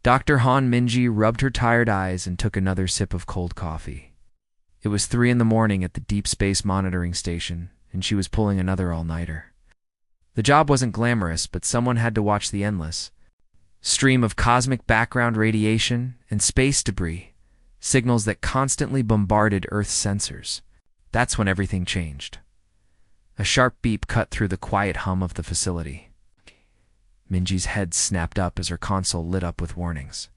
Dr. Han Minji rubbed her tired eyes and took another sip of cold coffee. It was 3 in the morning at the Deep Space Monitoring Station, and she was pulling another all-nighter. The job wasn't glamorous, but someone had to watch the endless stream of cosmic background radiation and space debris, signals that constantly bombarded Earth's sensors. That's when everything changed. A sharp beep cut through the quiet hum of the facility. Minji's head snapped up as her console lit up with warnings.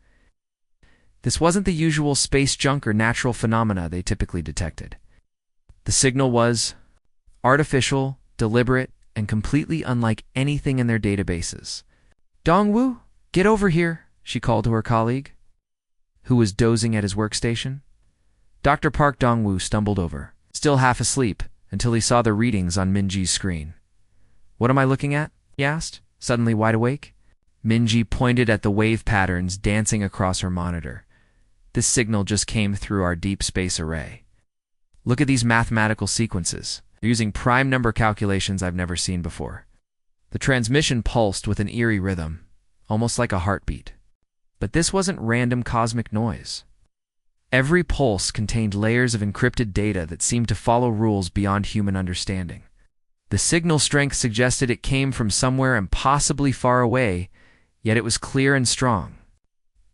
This wasn't the usual space junk or natural phenomena they typically detected. The signal was artificial, deliberate, and completely unlike anything in their databases. "Dongwu, get over here," she called to her colleague, who was dozing at his workstation. Dr. Park Dongwu stumbled over, still half asleep, until he saw the readings on Minji's screen. "What am I looking at?" he asked, suddenly wide awake. Minji pointed at the wave patterns dancing across her monitor. "This signal just came through our deep space array. Look at these mathematical sequences. They're using prime number calculations I've never seen before." The transmission pulsed with an eerie rhythm, almost like a heartbeat. But this wasn't random cosmic noise. Every pulse contained layers of encrypted data that seemed to follow rules beyond human understanding. The signal strength suggested it came from somewhere impossibly far away, yet it was clear and strong.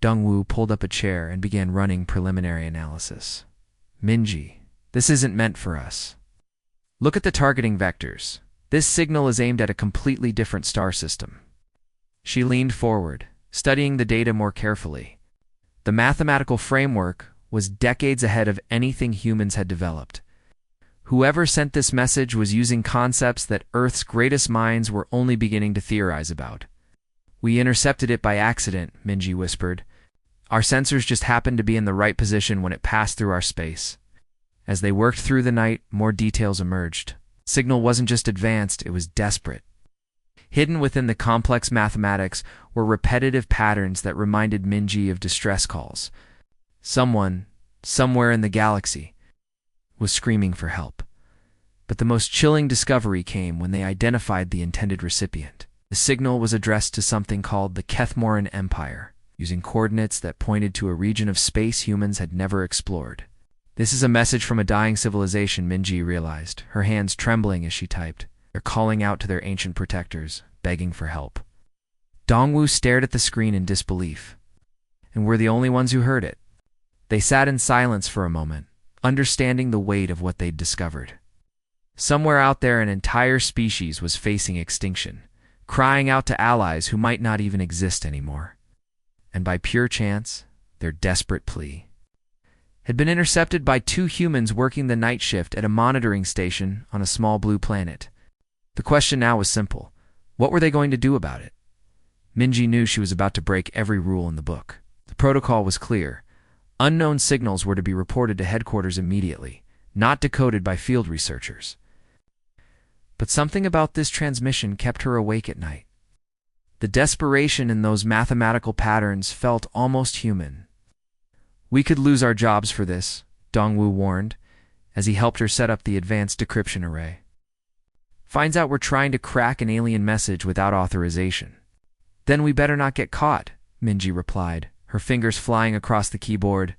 Dongwu pulled up a chair and began running preliminary analysis. "Minji, this isn't meant for us. Look at the targeting vectors. This signal is aimed at a completely different star system." She leaned forward, studying the data more carefully. The mathematical framework was decades ahead of anything humans had developed. Whoever sent this message was using concepts that Earth's greatest minds were only beginning to theorize about. "We intercepted it by accident," Minji whispered. "Our sensors just happened to be in the right position when it passed through our space." As they worked through the night, more details emerged. Signal wasn't just advanced, it was desperate. Hidden within the complex mathematics were repetitive patterns that reminded Minji of distress calls. Someone, somewhere in the galaxy, was screaming for help. But the most chilling discovery came when they identified the intended recipient. The signal was addressed to something called the Kethmoran Empire, using coordinates that pointed to a region of space humans had never explored. "This is a message from a dying civilization," Minji realized, her hands trembling as she typed. "They're calling out to their ancient protectors, begging for help." Dongwu stared at the screen in disbelief. And we're the only ones who heard it. They sat in silence for a moment, understanding the weight of what they'd discovered. Somewhere out there, an entire species was facing extinction, crying out to allies who might not even exist anymore. And by pure chance, their desperate plea had been intercepted by 2 humans working the night shift at a monitoring station on a small blue planet. The question now was simple. What were they going to do about it? Minji knew she was about to break every rule in the book. The protocol was clear. Unknown signals were to be reported to headquarters immediately, not decoded by field researchers. But something about this transmission kept her awake at night. The desperation in those mathematical patterns felt almost human. "We could lose our jobs for this," Dongwu warned, as he helped her set up the advanced decryption array. "Finds out we're trying to crack an alien message without authorization. Then we better not get caught," Minji replied, her fingers flying across the keyboard.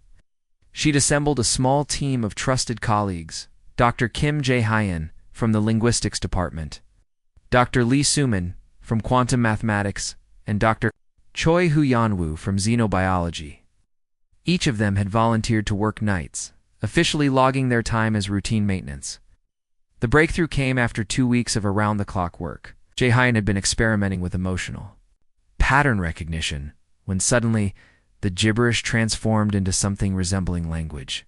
She'd assembled a small team of trusted colleagues: Dr. Kim Jae-hyun from the linguistics department, Dr. Lee Suman from quantum mathematics, and Dr. Choi Hu-yanwoo from xenobiology. Each of them had volunteered to work nights, officially logging their time as routine maintenance. The breakthrough came after 2 weeks of around-the-clock work. Jae-hyun had been experimenting with emotional pattern recognition, when suddenly the gibberish transformed into something resembling language.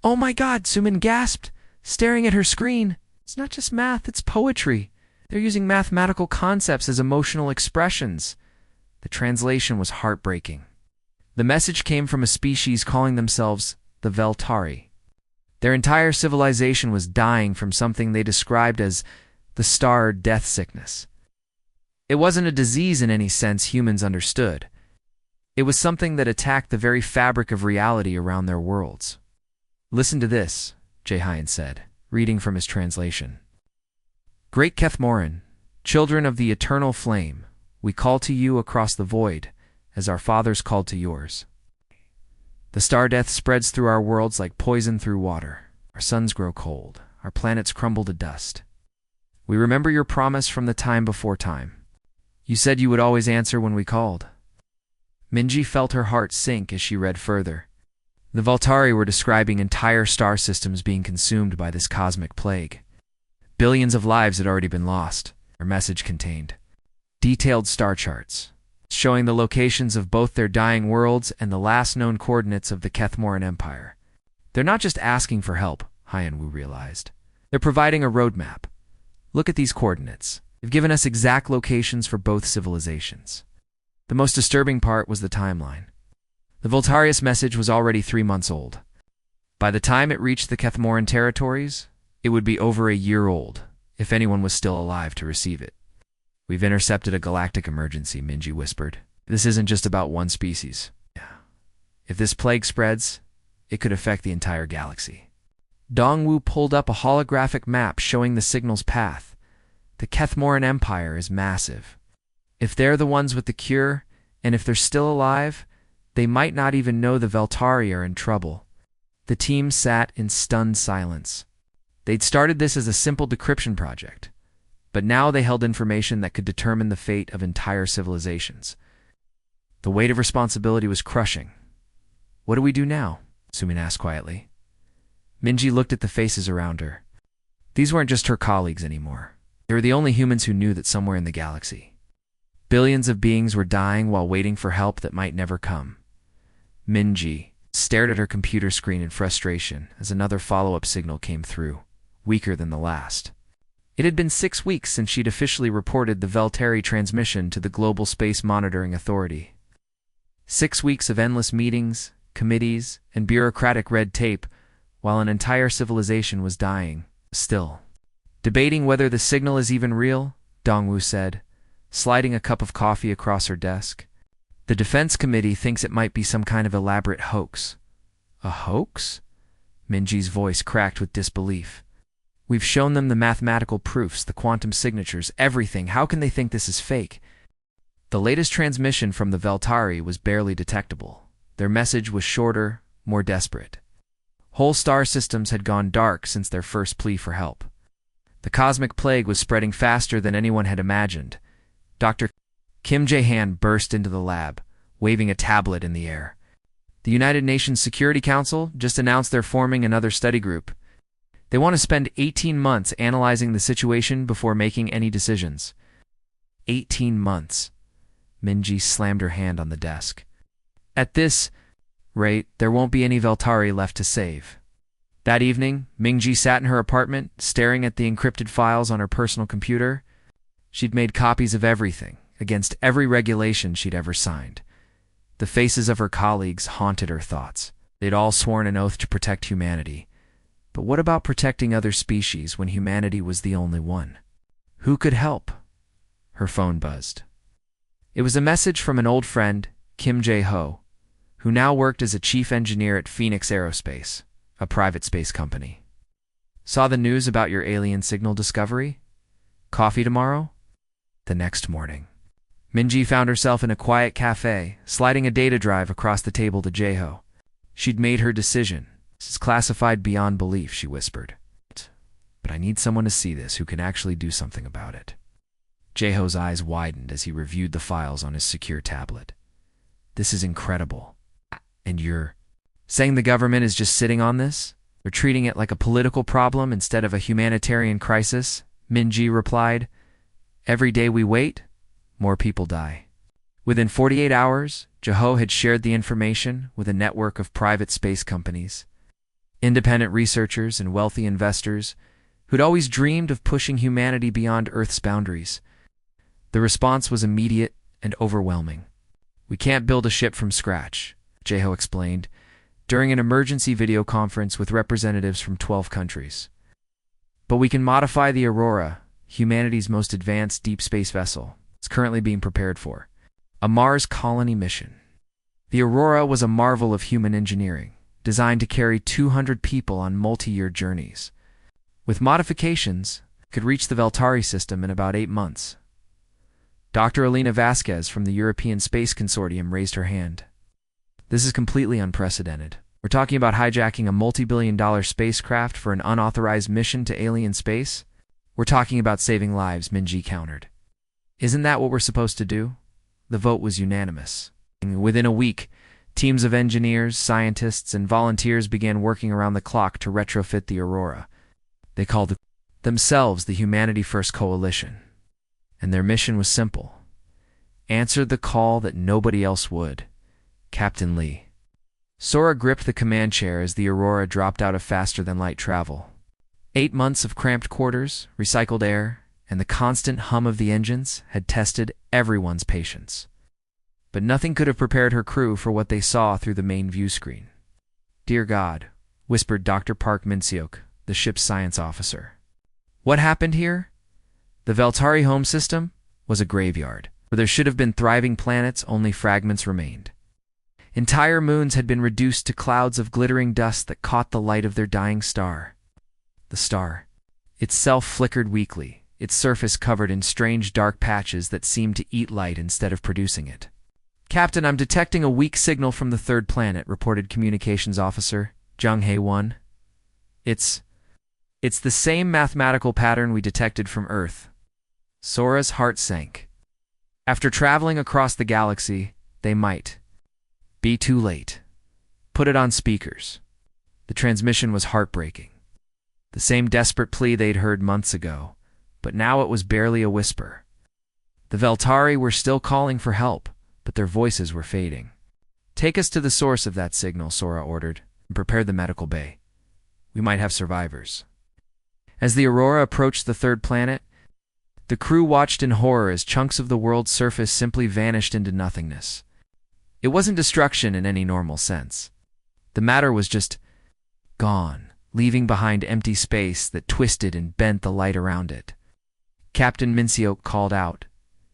"Oh my God," Suman gasped, staring at her screen. "It's not just math, it's poetry. They're using mathematical concepts as emotional expressions." The translation was heartbreaking. The message came from a species calling themselves the Veltari. Their entire civilization was dying from something they described as the star death sickness. It wasn't a disease in any sense humans understood. It was something that attacked the very fabric of reality around their worlds. "Listen to this," Jae-hyun said, reading from his translation. "Great Kethmoran, children of the eternal flame, we call to you across the void, as our fathers called to yours. The star death spreads through our worlds like poison through water. Our suns grow cold. Our planets crumble to dust. We remember your promise from the time before time. You said you would always answer when we called. Minji felt her heart sink as she read further. The Voltari were describing entire star systems being consumed by this cosmic plague. Billions of lives had already been lost. Our message contained detailed star charts, showing the locations of both their dying worlds and the last known coordinates of the Kethmoran Empire. They're not just asking for help, Hyanwu realized. They're providing a roadmap. Look at these coordinates. They've given us exact locations for both civilizations. The most disturbing part was the timeline. The Voltarius message was already 3 months old. By the time it reached the Kethmoran territories, it would be over a year old, if anyone was still alive to receive it. We've intercepted a galactic emergency, Minji whispered. This isn't just about one species. If this plague spreads, it could affect the entire galaxy. Dongwu pulled up a holographic map showing the signal's path. The Kethmoran Empire is massive. If they're the ones with the cure, and if they're still alive, they might not even know the Veltari are in trouble. The team sat in stunned silence. They'd started this as a simple decryption project, but now they held information that could determine the fate of entire civilizations. The weight of responsibility was crushing. What do we do now? Sumin asked quietly. Minji looked at the faces around her. These weren't just her colleagues anymore. They were the only humans who knew that somewhere in the galaxy, billions of beings were dying while waiting for help that might never come. Minji stared at her computer screen in frustration as another follow-up signal came through, weaker than the last. It had been 6 weeks since she'd officially reported the Veltari transmission to the Global Space Monitoring Authority. 6 weeks of endless meetings, committees, and bureaucratic red tape, while an entire civilization was dying, still. Debating whether the signal is even real, Dongwu said, sliding a cup of coffee across her desk. The Defense Committee thinks it might be some kind of elaborate hoax. A hoax? Minji's voice cracked with disbelief. We've shown them the mathematical proofs, the quantum signatures, everything. How can they think this is fake? The latest transmission from the Veltari was barely detectable. Their message was shorter, more desperate. Whole star systems had gone dark since their first plea for help. The cosmic plague was spreading faster than anyone had imagined. Dr. Kim Jae-han burst into the lab, waving a tablet in the air. The United Nations Security Council just announced they're forming another study group. They want to spend 18 months analyzing the situation before making any decisions. 18 months. Minji slammed her hand on the desk. At this rate, there won't be any Veltari left to save. That evening, Mingji sat in her apartment, staring at the encrypted files on her personal computer. She'd made copies of everything, against every regulation she'd ever signed. The faces of her colleagues haunted her thoughts. They'd all sworn an oath to protect humanity. But what about protecting other species when humanity was the only one? Who could help? Her phone buzzed. It was a message from an old friend, Kim Jae-ho, who now worked as a chief engineer at Phoenix Aerospace, a private space company. Saw the news about your alien signal discovery? Coffee tomorrow? The next morning, Minji found herself in a quiet cafe, sliding a data drive across the table to Jae-ho. She'd made her decision. This is classified beyond belief, she whispered. But I need someone to see this who can actually do something about it. Jae-ho's eyes widened as he reviewed the files on his secure tablet. This is incredible. And you're saying the government is just sitting on this? They're treating it like a political problem instead of a humanitarian crisis? Minji replied. Every day we wait, more people die. Within 48 hours, Jae-ho had shared the information with a network of private space companies. Independent researchers and wealthy investors who'd always dreamed of pushing humanity beyond Earth's boundaries. The response was immediate and overwhelming. We can't build a ship from scratch, Jae-ho explained, during an emergency video conference with representatives from 12 countries. But we can modify the Aurora, humanity's most advanced deep space vessel. It's currently being prepared for a Mars colony mission. The Aurora was a marvel of human engineering, designed to carry 200 people on multi-year journeys. With modifications, it could reach the Veltari system in about 8 months. Dr. Alina Vasquez from the European Space Consortium raised her hand. This is completely unprecedented. We're talking about hijacking a multi-billion-dollar spacecraft for an unauthorized mission to alien space? We're talking about saving lives, Minji countered. Isn't that what we're supposed to do? The vote was unanimous. Within a week, teams of engineers, scientists, and volunteers began working around the clock to retrofit the Aurora. They called themselves the Humanity First Coalition. And their mission was simple. Answer the call that nobody else would. Captain Lee. Sora gripped the command chair as the Aurora dropped out of faster-than-light travel. 8 months of cramped quarters, recycled air, and the constant hum of the engines had tested everyone's patience. But nothing could have prepared her crew for what they saw through the main view screen. "Dear God," whispered Dr. Park Minseok, the ship's science officer. What happened here? The Veltari home system was a graveyard. Where there should have been thriving planets, only fragments remained. Entire moons had been reduced to clouds of glittering dust that caught the light of their dying star. The star itself flickered weakly, its surface covered in strange dark patches that seemed to eat light instead of producing it. "Captain, I'm detecting a weak signal from the third planet," reported Communications Officer Jung Hae-won. It's the same mathematical pattern we detected from Earth." Sora's heart sank. After traveling across the galaxy, they might be too late. Put it on speakers. The transmission was heartbreaking. The same desperate plea they'd heard months ago, but now it was barely a whisper. The Veltari were still calling for help, but their voices were fading. "Take us to the source of that signal," Sora ordered, "and prepare the medical bay. We might have survivors." As the Aurora approached the third planet, the crew watched in horror as chunks of the world's surface simply vanished into nothingness. It wasn't destruction in any normal sense. The matter was just gone, leaving behind empty space that twisted and bent the light around it. Captain Minseok called out,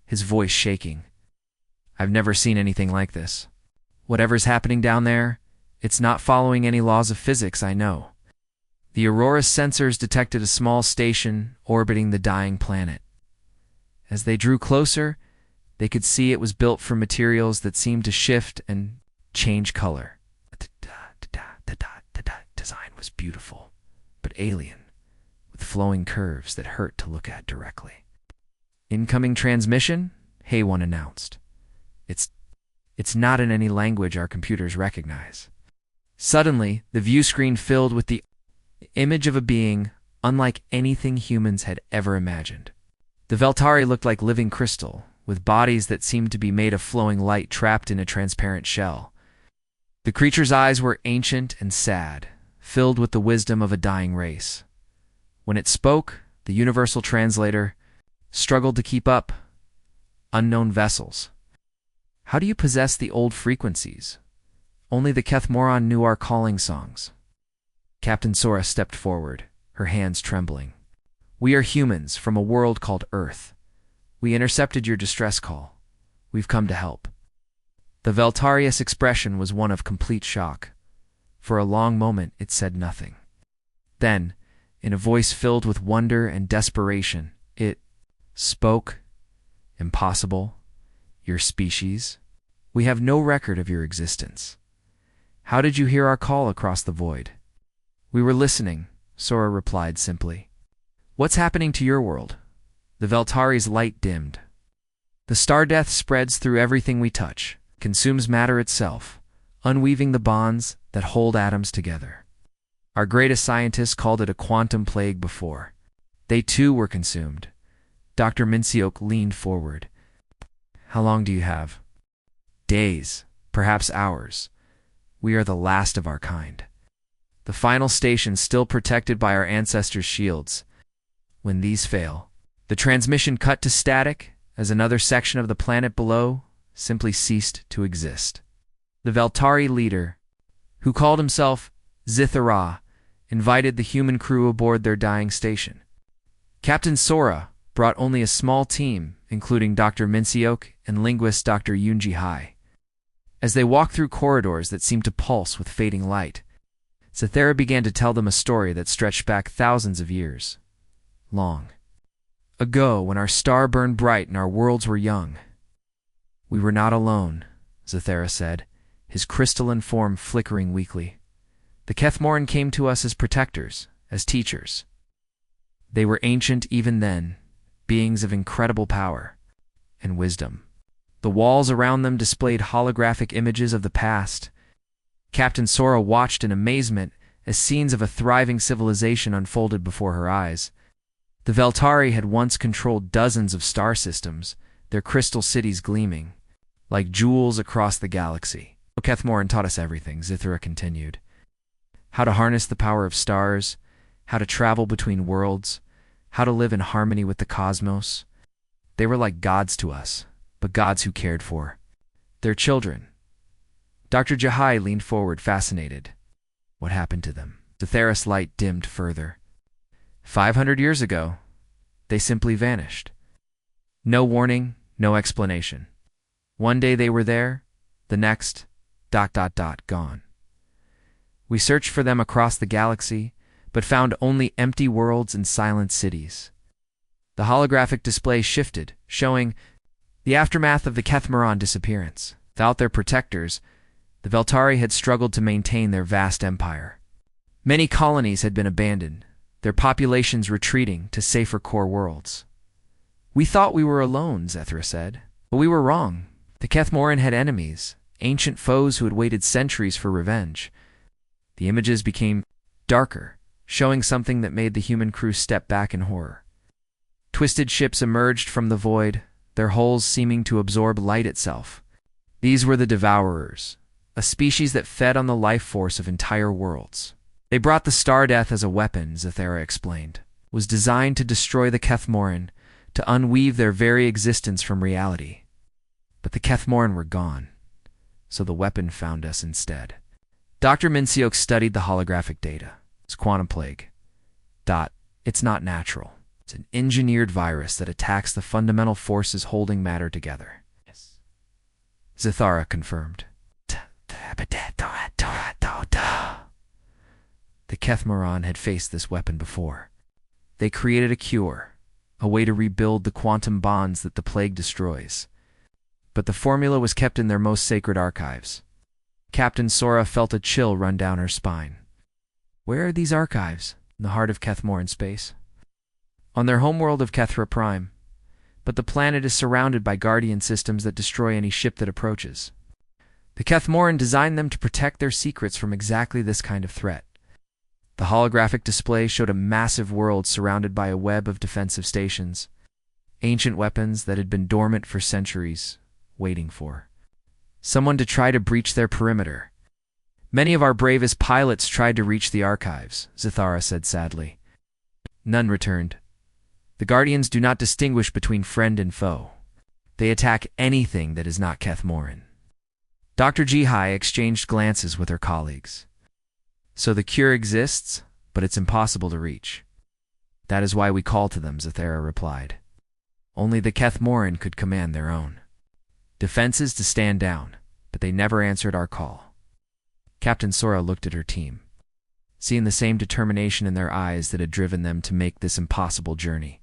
his voice shaking. "I've never seen anything like this. Whatever's happening down there, it's not following any laws of physics, I know." The Aurora's sensors detected a small station orbiting the dying planet. As they drew closer, they could see it was built from materials that seemed to shift and change color. The design was beautiful, but alien, with flowing curves that hurt to look at directly. "Incoming transmission," Hae-won announced. It's not in any language our computers recognize." Suddenly, the view screen filled with the image of a being unlike anything humans had ever imagined. The Veltari looked like living crystal, with bodies that seemed to be made of flowing light trapped in a transparent shell. The creature's eyes were ancient and sad, filled with the wisdom of a dying race. When it spoke, the universal translator struggled to keep up. "Unknown vessels. How do you possess the old frequencies? Only the Kethmoron knew our calling songs." Captain Sora stepped forward, her hands trembling. "We are humans from a world called Earth. We intercepted your distress call. We've come to help." The Veltarius expression was one of complete shock. For a long moment it said nothing. Then, in a voice filled with wonder and desperation, it spoke. "Impossible. Your species. We have no record of your existence. How did you hear our call across the void?" "We were listening," Sora replied simply. "What's happening to your world?" The Veltari's light dimmed. "The star death spreads through everything we touch, consumes matter itself, unweaving the bonds that hold atoms together. Our greatest scientists called it a quantum plague before. They too were consumed." Dr. Minseok leaned forward. "How long do you have?" "Days, perhaps hours. We are the last of our kind. The final station still protected by our ancestors' shields. When these fail, the transmission cut to static as another section of the planet below simply ceased to exist." The Veltari leader, who called himself Zithara, invited the human crew aboard their dying station. Captain Sora brought only a small team, including Dr. Minseok and linguist Dr. Yoonji Hai. As they walked through corridors that seemed to pulse with fading light, Zithara began to tell them a story that stretched back thousands of years. Long ago, when our star burned bright and our worlds were young." "We were not alone," Zathera said, his crystalline form flickering weakly. "The Kethmoran came to us as protectors, as teachers. They were ancient even then, beings of incredible power and wisdom. The walls around them displayed holographic images of the past." Captain Sora watched in amazement as scenes of a thriving civilization unfolded before her eyes. The Veltari had once controlled dozens of star systems, their crystal cities gleaming like jewels across the galaxy. "Kethmoran taught us everything," Zathera continued. "How to harness the power of stars, how to travel between worlds, how to live in harmony with the cosmos. They were like gods to us, but gods who cared for their children." Dr. Jahai leaned forward, fascinated. "What happened to them?" Zathera's light dimmed further. 500 years ago, they simply vanished. No warning, no explanation. One day they were there, the next, ... gone. We searched for them across the galaxy, but found only empty worlds and silent cities. The holographic display shifted, showing the aftermath of the Kethmoran disappearance. Without their protectors, the Veltari had struggled to maintain their vast empire. Many colonies had been abandoned, their populations retreating to safer core worlds. "We thought we were alone," Zathera said, "but we were wrong. The Kethmoran had enemies, ancient foes who had waited centuries for revenge." The images became darker, showing something that made the human crew step back in horror. Twisted ships emerged from the void, their hulls seeming to absorb light itself. These were the Devourers, a species that fed on the life force of entire worlds. "They brought the Star Death as a weapon," Zathera explained. "It was designed to destroy the Kethmoran, to unweave their very existence from reality. But the Kethmoran were gone, so the weapon found us instead." Dr. Minseok studied the holographic data. "It's quantum plague. It's not natural. It's an engineered virus that attacks the fundamental forces holding matter together." "Yes," Zathara confirmed. The Kethmoran had faced this weapon before. They created a cure, a way to rebuild the quantum bonds that the plague destroys. But the formula was kept in their most sacred archives. Captain Sora felt a chill run down her spine. "Where are these archives?" "In the heart of Kethmoran space, on their homeworld of Kethra Prime. But the planet is surrounded by guardian systems that destroy any ship that approaches. The Kethmoran designed them to protect their secrets from exactly this kind of threat." The holographic display showed a massive world surrounded by a web of defensive stations, ancient weapons that had been dormant for centuries, waiting for someone to try to breach their perimeter. "Many of our bravest pilots tried to reach the archives," Zathara said sadly. None returned. "The Guardians do not distinguish between friend and foe. They attack anything that is not Kethmoran." Dr. Jihai exchanged glances with her colleagues. "So the cure exists, but it's impossible to reach." "That is why we call to them," Zathera replied. "Only the Kethmoran could command their own defenses to stand down, but they never answered our call." Captain Sora looked at her team, seeing the same determination in their eyes that had driven them to make this impossible journey.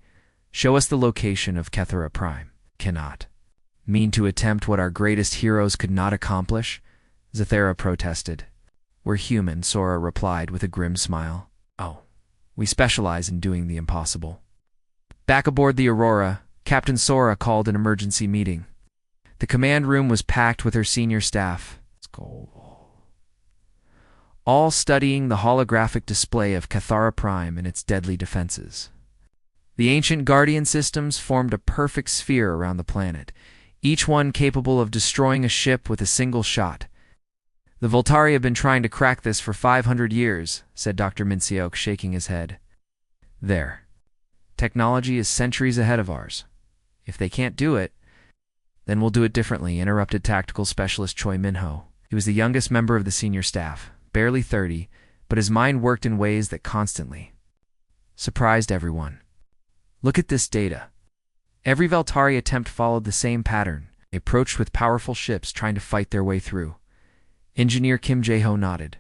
"Show us the location of Kethra Prime." "Cannot." "Mean to attempt what our greatest heroes could not accomplish?" Zathera protested. "We're human," Sora replied with a grim smile. "Oh, we specialize in doing the impossible." Back aboard the Aurora, Captain Sora called an emergency meeting. The command room was packed with her senior staff. "Let's go." All studying the holographic display of Kethara Prime and its deadly defenses. The ancient Guardian systems formed a perfect sphere around the planet, each one capable of destroying a ship with a single shot. "The Voltari have been trying to crack this for 500 years, said Dr. Minseok, shaking his head. "Their technology is centuries ahead of ours. If they can't do it, then we'll do it differently," interrupted Tactical Specialist Choi Minho. He was the youngest member of the senior staff, barely 30, but his mind worked in ways that constantly surprised everyone. "Look at this data. Every Veltari attempt followed the same pattern. They approached with powerful ships trying to fight their way through." Engineer Kim Jae-ho nodded.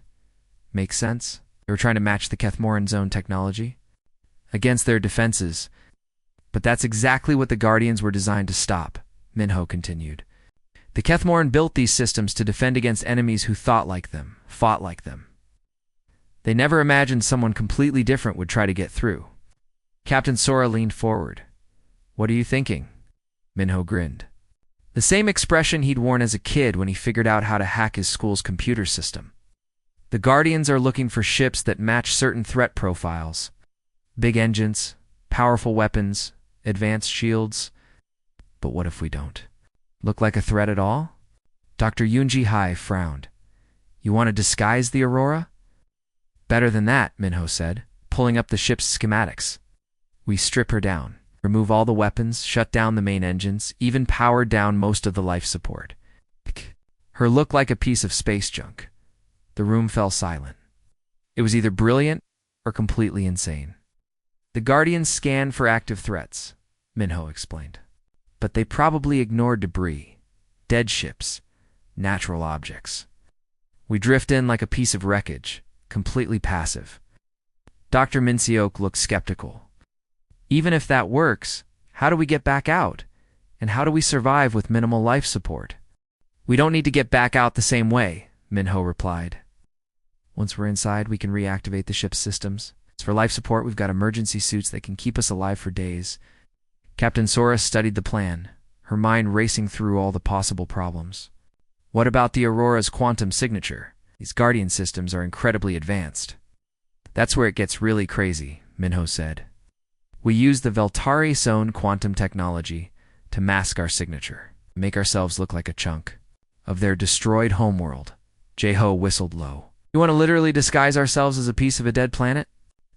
"Makes sense. They were trying to match the Kethmoran's own technology against their defenses." But that's exactly what the Guardians were designed to stop, Minho continued. The Kethmoran built these systems to defend against enemies who thought like them, fought like them. They never imagined someone completely different would try to get through. Captain Sora leaned forward. "What are you thinking?" Minho grinned. The same expression he'd worn as a kid when he figured out how to hack his school's computer system. The Guardians are looking for ships that match certain threat profiles. Big engines, powerful weapons, advanced shields. But what if we don't look like a threat at all? Dr. Yunji Hai frowned. "You want to disguise the Aurora?" "Better than that," Minho said, pulling up the ship's schematics. "We strip her down, remove all the weapons, shut down the main engines, even power down most of the life support. Her look like a piece of space junk." The room fell silent. It was either brilliant or completely insane. "The Guardians scanned for active threats," Minho explained. "But they probably ignored debris, dead ships, natural objects. We drift in like a piece of wreckage, completely passive." Dr. Minseok looked skeptical. "Even if that works, how do we get back out? And how do we survive with minimal life support?" "We don't need to get back out the same way," Minho replied. "Once we're inside, we can reactivate the ship's systems. As for life support, we've got emergency suits that can keep us alive for days." Captain Sora studied the plan, her mind racing through all the possible problems. "What about the Aurora's quantum signature? These Guardian systems are incredibly advanced." "That's where it gets really crazy," Minho said. "We use the Veltari's own quantum technology to mask our signature, make ourselves look like a chunk of their destroyed homeworld." Jeho whistled low. "You want to literally disguise ourselves as a piece of a dead planet?"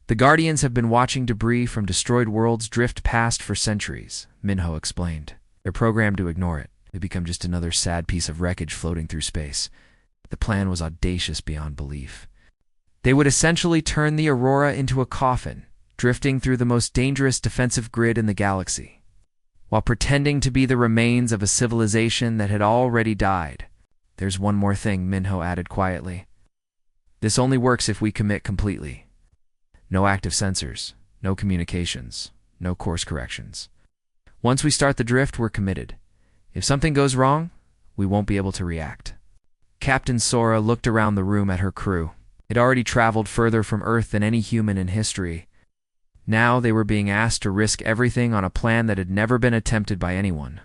"The Guardians have been watching debris from destroyed worlds drift past for centuries," Minho explained. "They're programmed to ignore it. They become just another sad piece of wreckage floating through space." The plan was audacious beyond belief. They would essentially turn the Aurora into a coffin, drifting through the most dangerous defensive grid in the galaxy, while pretending to be the remains of a civilization that had already died. "There's one more thing," Minho added quietly. "This only works if we commit completely. No active sensors, no communications, no course corrections. Once we start the drift, we're committed. If something goes wrong, we won't be able to react." Captain Sora looked around the room at her crew. They'd already traveled further from Earth than any human in history. Now they were being asked to risk everything on a plan that had never been attempted by anyone.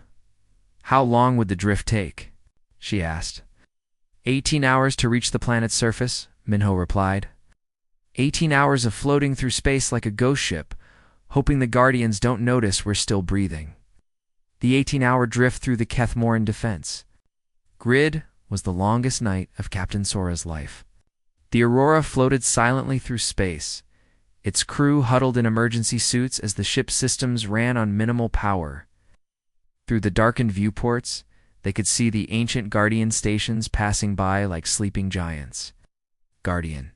"How long would the drift take?" she asked. 18 hours to reach the planet's surface," Minho replied. 18 hours of floating through space like a ghost ship, hoping the Guardians don't notice we're still breathing. The 18-hour drift through the Kethmoran defense grid was the longest night of Captain Sora's life. The Aurora floated silently through space, its crew huddled in emergency suits as the ship's systems ran on minimal power. Through the darkened viewports, they could see the ancient Guardian stations passing by like sleeping giants. "Guardian.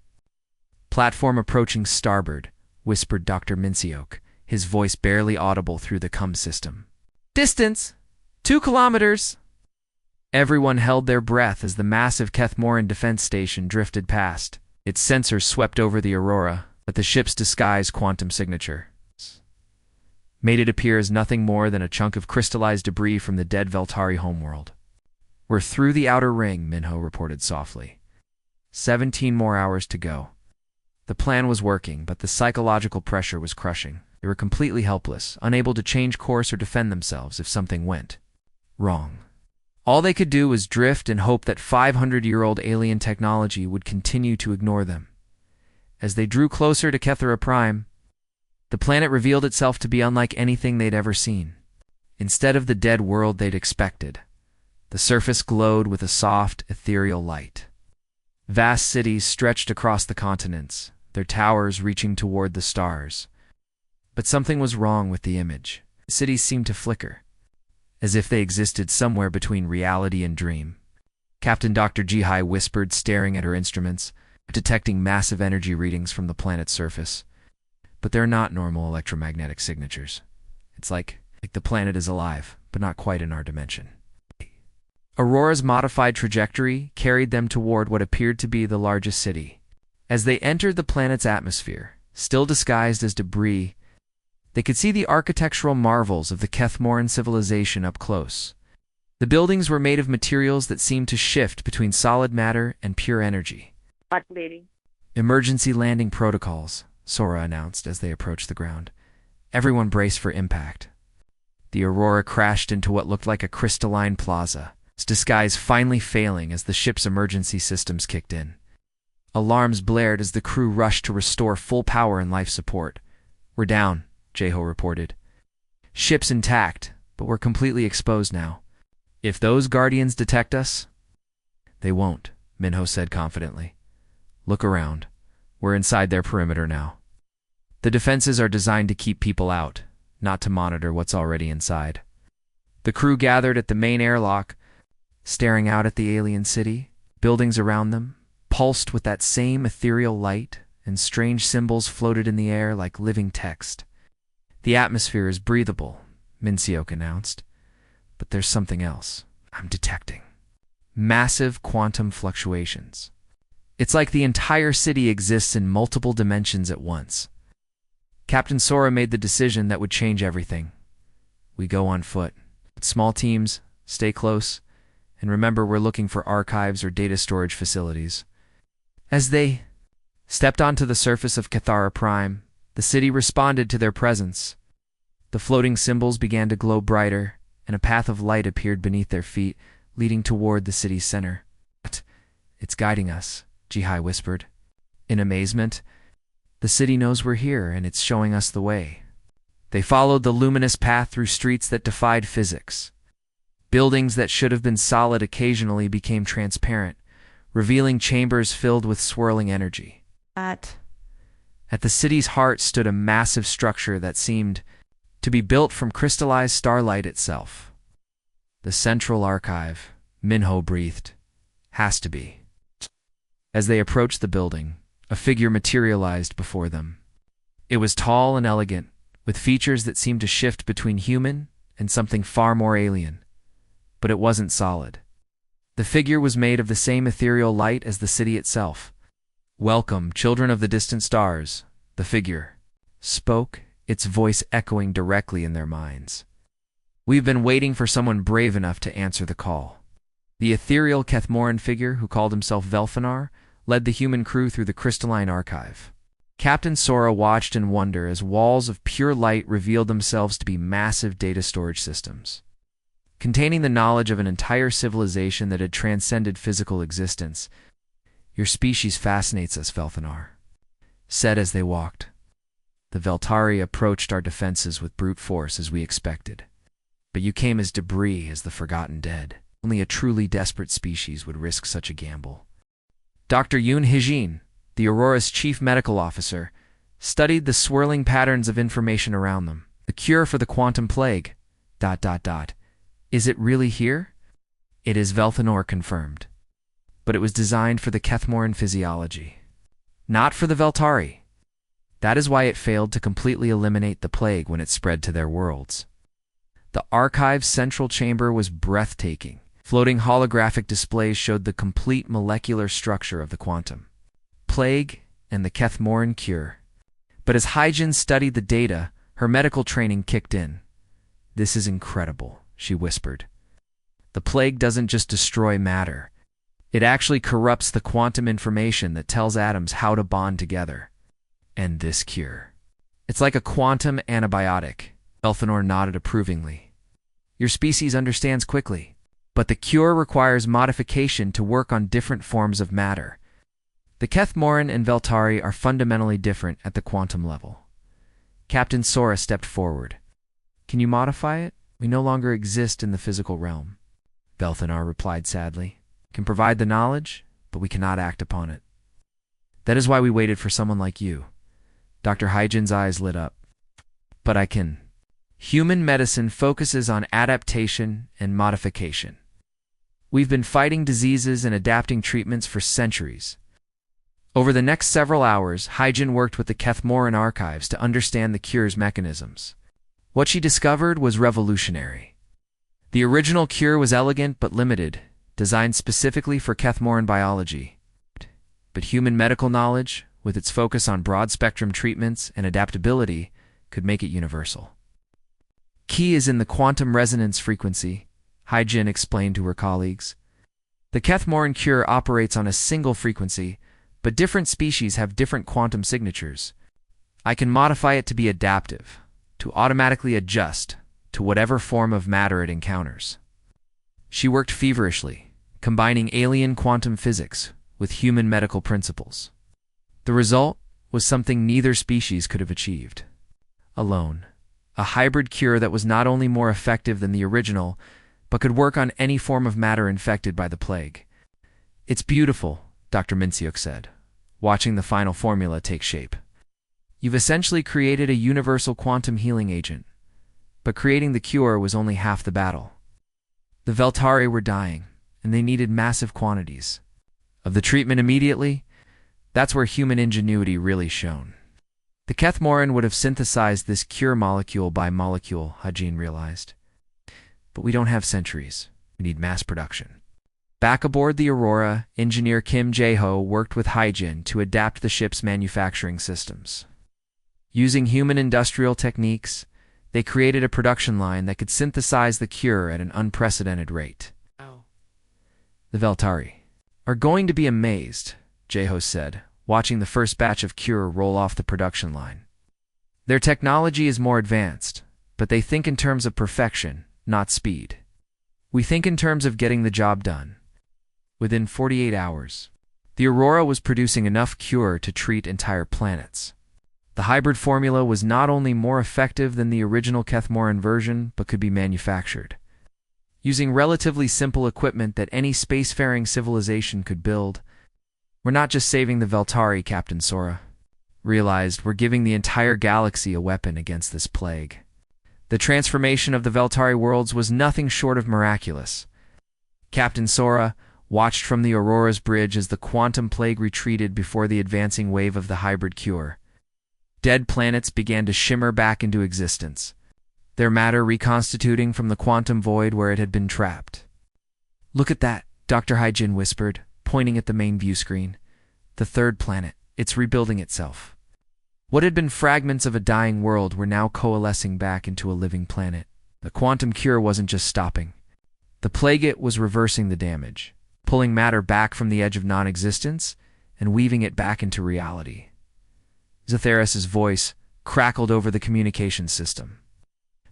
Platform approaching starboard," whispered Dr. Minseok, his voice barely audible through the comm system. "Distance! 2 kilometers!" Everyone held their breath as the massive Kethmoran defense station drifted past. Its sensors swept over the Aurora, but the ship's disguised quantum signature made it appear as nothing more than a chunk of crystallized debris from the dead Veltari homeworld. "We're through the outer ring," Minho reported softly. 17 more hours to go. The plan was working, but the psychological pressure was crushing. They were completely helpless, unable to change course or defend themselves if something went wrong. All they could do was drift and hope that 500-year-old alien technology would continue to ignore them. As they drew closer to Kethera Prime, the planet revealed itself to be unlike anything they'd ever seen. Instead of the dead world they'd expected, the surface glowed with a soft, ethereal light. Vast cities stretched across the continents, their towers reaching toward the stars. But something was wrong with the image. The cities seemed to flicker, as if they existed somewhere between reality and dream. Captain Dr. Jihai whispered, staring at her instruments, detecting massive energy readings from the planet's surface. But they're not normal electromagnetic signatures. It's like the planet is alive, but not quite in our dimension. Aurora's modified trajectory carried them toward what appeared to be the largest city. As they entered the planet's atmosphere, still disguised as debris, They could see the architectural marvels of the Kethmoran civilization up close. The buildings were made of materials that seemed to shift between solid matter and pure energy. Emergency landing protocols, Sora announced as they approached the ground. Everyone braced for impact. The Aurora crashed into what looked like a crystalline plaza, its disguise finally failing as the ship's emergency systems kicked in. Alarms blared as the crew rushed to restore full power and life support. "We're down," Jeho reported. "Ship's intact, but we're completely exposed now. If those Guardians detect us..." "They won't," Minho said confidently. "Look around. We're inside their perimeter now. The defenses are designed to keep people out, not to monitor what's already inside." The crew gathered at the main airlock, staring out at the alien city. Buildings around them pulsed with that same ethereal light, and strange symbols floated in the air like living text. "The atmosphere is breathable," Minseok announced. "But there's something else I'm detecting. Massive quantum fluctuations. It's like the entire city exists in multiple dimensions at once." Captain Sora made the decision that would change everything. "We go on foot. Small teams, stay close, and remember we're looking for archives or data storage facilities." As they stepped onto the surface of Cathara Prime, the city responded to their presence. The floating symbols began to glow brighter, and a path of light appeared beneath their feet, leading toward the city's center. "It's guiding us," Jihai whispered. In amazement, "The city knows we're here, and it's showing us the way." They followed the luminous path through streets that defied physics. Buildings that should have been solid occasionally became transparent, revealing chambers filled with swirling energy. At the city's heart stood a massive structure that seemed to be built from crystallized starlight itself. "The Central Archive," Minho breathed. "Has to be." As they approached the building, a figure materialized before them. It was tall and elegant, with features that seemed to shift between human and something far more alien. But it wasn't solid. The figure was made of the same ethereal light as the city itself. "Welcome, children of the distant stars," the figure spoke, its voice echoing directly in their minds. "We've been waiting for someone brave enough to answer the call." The ethereal Kethmoran figure, who called himself Velfinar, led the human crew through the crystalline archive. Captain Sora watched in wonder as walls of pure light revealed themselves to be massive data storage systems, containing the knowledge of an entire civilization that had transcended physical existence. "Your species fascinates us, Velfinar," said as they walked. "The Veltari approached our defenses with brute force as we expected. But you came as debris, as the forgotten dead. Only a truly desperate species would risk such a gamble." Dr. Yoon Hijin, the Aurora's chief medical officer, studied the swirling patterns of information around them. "The cure for the quantum plague... ... Is it really here?" "It is," Velthanor confirmed. "But it was designed for the Kethmoran physiology, not for the Veltari. That is why it failed to completely eliminate the plague when it spread to their worlds." The archive's central chamber was breathtaking. Floating holographic displays showed the complete molecular structure of the quantum plague and the Kethmoran cure. But as Hyjin studied the data, her medical training kicked in. "This is incredible," she whispered. "The plague doesn't just destroy matter. It actually corrupts the quantum information that tells atoms how to bond together. And this cure. It's like a quantum antibiotic." Elfinor nodded approvingly. "Your species understands quickly. But the cure requires modification to work on different forms of matter. The Kethmoran and Veltari are fundamentally different at the quantum level." Captain Sora stepped forward. "Can you modify it? We no longer exist in the physical realm." Velthanar replied sadly. "Can provide the knowledge, but we cannot act upon it. That is why we waited for someone like you." Dr. Hyjin's eyes lit up. "But I can." "Human medicine focuses on adaptation and modification. We've been fighting diseases and adapting treatments for centuries." Over the next several hours, Hyjin worked with the Kethmoran archives to understand the cure's mechanisms. What she discovered was revolutionary. The original cure was elegant but limited, designed specifically for Kethmoran biology. But human medical knowledge, with its focus on broad-spectrum treatments and adaptability, could make it universal. Key is in the quantum resonance frequency, Hai-Jin explained to her colleagues. The Kethmoran cure operates on a single frequency, but different species have different quantum signatures. I can modify it to be adaptive, to automatically adjust to whatever form of matter it encounters. She worked feverishly, combining alien quantum physics with human medical principles. The result was something neither species could have achieved alone. A hybrid cure that was not only more effective than the original, but could work on any form of matter infected by the plague. It's beautiful, Dr. Minsyuk said, watching the final formula take shape. You've essentially created a universal quantum healing agent, but creating the cure was only half the battle. The Veltari were dying, and they needed massive quantities of the treatment immediately. That's where human ingenuity really shone. The Kethmoran would have synthesized this cure molecule by molecule, Hai-Jin realized. But we don't have centuries. We need mass production. Back aboard the Aurora, engineer Kim Jae-ho worked with Hai-Jin to adapt the ship's manufacturing systems. Using human industrial techniques, they created a production line that could synthesize the cure at an unprecedented rate. The Veltari are going to be amazed, Jae-ho said, watching the first batch of cure roll off the production line. Their technology is more advanced, but they think in terms of perfection, not speed. We think in terms of getting the job done. Within 48 hours, the Aurora was producing enough cure to treat entire planets. The hybrid formula was not only more effective than the original Kethmoran version, but could be manufactured using relatively simple equipment that any spacefaring civilization could build. We're not just saving the Veltari, Captain Sora realized. We're giving the entire galaxy a weapon against this plague. The transformation of the Veltari worlds was nothing short of miraculous. Captain Sora watched from the Aurora's bridge as the quantum plague retreated before the advancing wave of the hybrid cure. Dead planets began to shimmer back into existence, their matter reconstituting from the quantum void where it had been trapped. Look at that, Dr. Hai-Jin whispered, pointing at the main view screen. The third planet, it's rebuilding itself. What had been fragments of a dying world were now coalescing back into a living planet. The quantum cure wasn't just stopping. The plague was reversing the damage, pulling matter back from the edge of non-existence and weaving it back into reality. Zatheris' voice crackled over the communications system.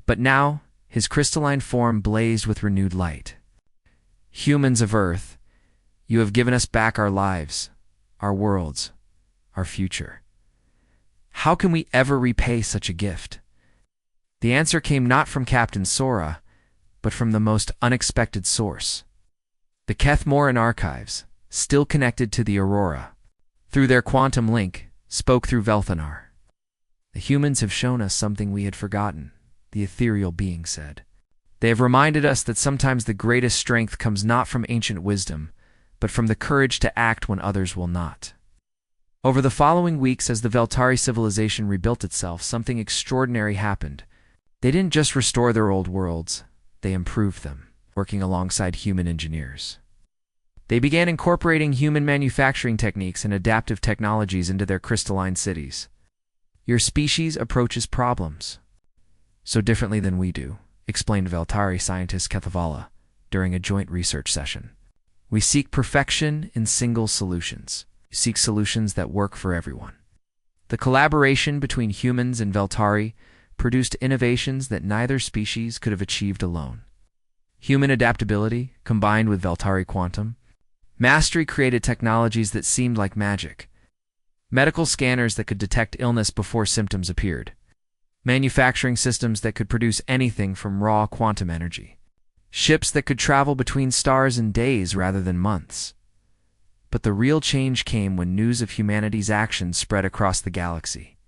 But now, his crystalline form blazed with renewed light. Humans of Earth, you have given us back our lives, our worlds, our future. How can we ever repay such a gift? The answer came not from Captain Sora, but from the most unexpected source. The Kethmoran archives, still connected to the Aurora, through their quantum link, spoke through Velthanar. The humans have shown us something we had forgotten, the ethereal being said. They have reminded us that sometimes the greatest strength comes not from ancient wisdom, but from the courage to act when others will not. Over the following weeks, as the Veltari civilization rebuilt itself, something extraordinary happened. They didn't just restore their old worlds, they improved them, working alongside human engineers. They began incorporating human manufacturing techniques and adaptive technologies into their crystalline cities. Your species approaches problems so differently than we do, explained Veltari scientist Kethavala during a joint research session. We seek perfection in single solutions. We seek solutions that work for everyone. The collaboration between humans and Veltari produced innovations that neither species could have achieved alone. Human adaptability, combined with Veltari quantum, mastery created technologies that seemed like magic. Medical scanners that could detect illness before symptoms appeared. Manufacturing systems that could produce anything from raw quantum energy. Ships that could travel between stars in days rather than months. But the real change came when news of humanity's actions spread across the galaxy.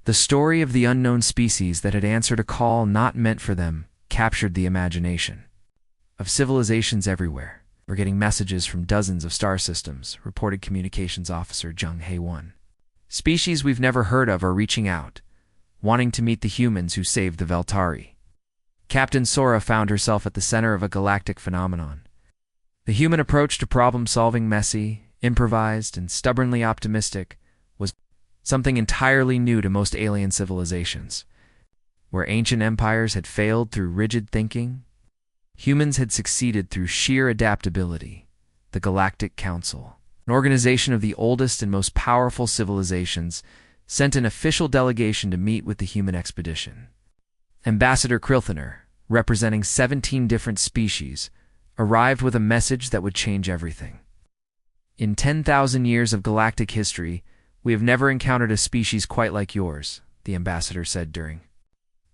The story of the unknown species that had answered a call not meant for them captured the imagination of civilizations everywhere. We're getting messages from dozens of star systems, reported communications officer Jung Hae-won. Species we've never heard of are reaching out, wanting to meet the humans who saved the Veltari. Captain Sora found herself at the center of a galactic phenomenon. The human approach to problem-solving, messy, improvised, and stubbornly optimistic, was something entirely new to most alien civilizations. Where ancient empires had failed through rigid thinking, humans had succeeded through sheer adaptability. The Galactic Council, an organization of the oldest and most powerful civilizations, sent an official delegation to meet with the human expedition. Ambassador Krilthner, representing 17 different species, arrived with a message that would change everything. In 10,000 years of galactic history, we have never encountered a species quite like yours, the ambassador said during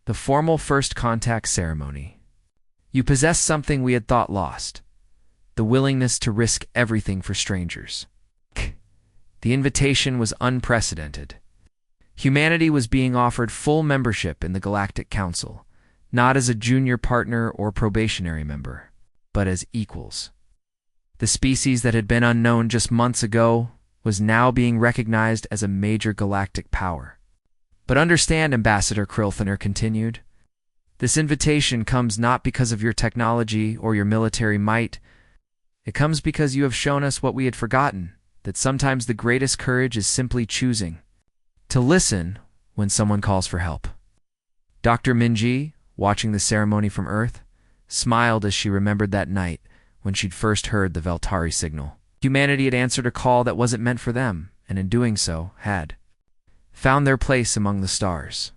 the formal first contact ceremony. You possess something we had thought lost, the willingness to risk everything for strangers. The invitation was unprecedented. Humanity was being offered full membership in the Galactic Council, not as a junior partner or probationary member, but as equals. The species that had been unknown just months ago was now being recognized as a major galactic power. But understand, Ambassador Krilthner continued, this invitation comes not because of your technology or your military might. It comes because you have shown us what we had forgotten, that sometimes the greatest courage is simply choosing to listen when someone calls for help. Dr. Minji, watching the ceremony from Earth, smiled as she remembered that night when she'd first heard the Veltari signal. Humanity had answered a call that wasn't meant for them, and in doing so, had found their place among the stars.